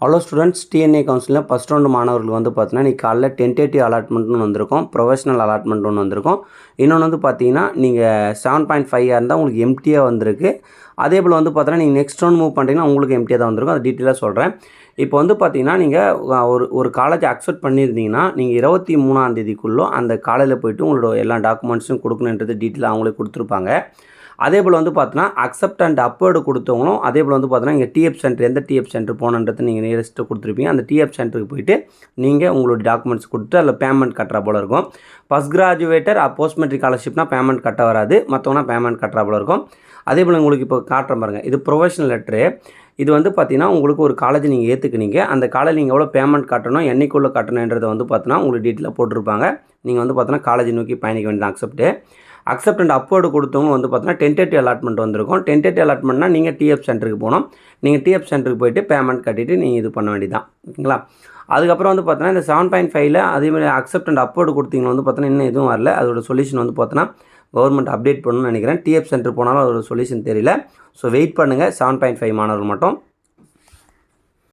Hello students, DNA கவுன்சிலில் first round மாணவர்களுக்கு வந்து பார்த்தீங்கன்னா இன்றைக்கி காலைல டென்டேட்டிவ் அலாட்மெண்ட்னு வந்திருக்கும், ப்ரொஃபஷனல் அலாட்மெண்ட் ஒன்று வந்திருக்கும். இன்னொன்று வந்து பார்த்தீங்கன்னா நீங்கள் 7.5 இருந்தால் உங்களுக்கு எம்டியாக வந்திருக்கு. அதே போல் வந்து பார்த்தீங்கன்னா நீங்கள் நெக்ஸ்ட் ரவுண்ட் மூவ் பண்ணுறீங்கன்னா உங்களுக்கு எம்டியாக தான் வந்திருக்கும். அது டீட்டெயிலாக சொல்கிறேன். இப்போ வந்து பார்த்தீங்கன்னா நீங்கள் ஒரு காலேஜ் அக்செப்ட் பண்ணியிருந்தீங்கன்னா நீங்கள் 23ஆம் தேதிக்குள்ளே அந்த காலேஜில் போய்ட்டு உங்களோட எல்லா டாக்குமெண்ட்ஸும் கொடுக்கணுன்றது டீட்டெயிலாக அவங்களே கொடுத்துருப்பாங்க. அதே போல் வந்து பார்த்தீங்கன்னா அக்செப்ட் அண்ட் அப்வேர்டு கொடுத்தவங்களும் அதே போல் வந்து பார்த்தீங்கன்னா இங்கே டிஎஃப் சென்டர் எந்த டிஎஃப் சென்டர் போகணுன்றது நீங்கள் நியரஸ்ட்டு கொடுத்துருப்பீங்க. அந்த டிஎஃப் சென்டருக்கு போய்ட்டு நீங்கள் உங்களுடைய டாக்குமெண்ட்ஸ் கொடுத்து அதில் பேமெண்ட் கட்டுற போல் இருக்கும். ஃபஸ்ட் கிராஜுவேட்டர் போஸ்ட் மெட்ரிக் ஸ்காலர்ஷிப்னா பேமெண்ட் கட்ட வராது, மற்றவங்கன்னா பேமெண்ட் கட்டுற போல் இருக்கும். அதே போல் உங்களுக்கு இப்போ காட்டுற பாருங்க, இது ப்ரொஃபஷனல் லெட்ரு. இது வந்து பார்த்தீங்கன்னா உங்களுக்கு ஒரு காலேஜ் நீங்கள் ஏற்றுக்குனீங்க, அந்த காலேஜ் நீங்கள் எவ்வளோ பேமெண்ட் கட்டணும், என்னைக்குள்ளே கட்டணுன்றதை வந்து பார்த்தீங்கன்னா உங்களுக்கு டீட்டெயிலாக போட்டிருப்பாங்க. நீங்கள் வந்து பார்த்தீங்கன்னா காலேஜ் நோக்கி பயணிக்க வேண்டியது அக்செப்ட் அண்ட் அப்வேர்டு கொடுத்தவங்க வந்து பார்த்தீங்கன்னா டென்டேட்டிவ் அலாட்மெண்ட் வந்திருக்கும். டென்டேட்டிவ் அலாட்மெண்ட்னா நீங்கள் டிஎஃப் சென்டருக்கு போகணும். நீங்கள் டிஎஃப் சென்டருக்கு போய்ட்டு பேமெண்ட் கட்டிட்டு நீங்கள் இது பண்ண வேண்டியதான், ஓகேங்களா. அதுக்கப்புறம் வந்து பார்த்தீங்கன்னா இந்த 7.5ல் அதேமாதிரி அக்செப்ட் அண்ட் அப்வேர்டு கொடுத்தீங்கன்னா வந்து பார்த்தீங்கன்னா இன்னும் எதுவும் வரல. அதோட சொல்யூஷன் வந்து பார்த்தீங்கன்னா கவர்மெண்ட் அப்டேட் பண்ணணும்னு நினைக்கிறேன். டிஎஃப் சென்டர் போனாலும் அதோட சொல்யூஷன் தெரியல. ஸோ வெயிட் பண்ணுங்கள் 7.5 மாணவர்கள் மட்டும்.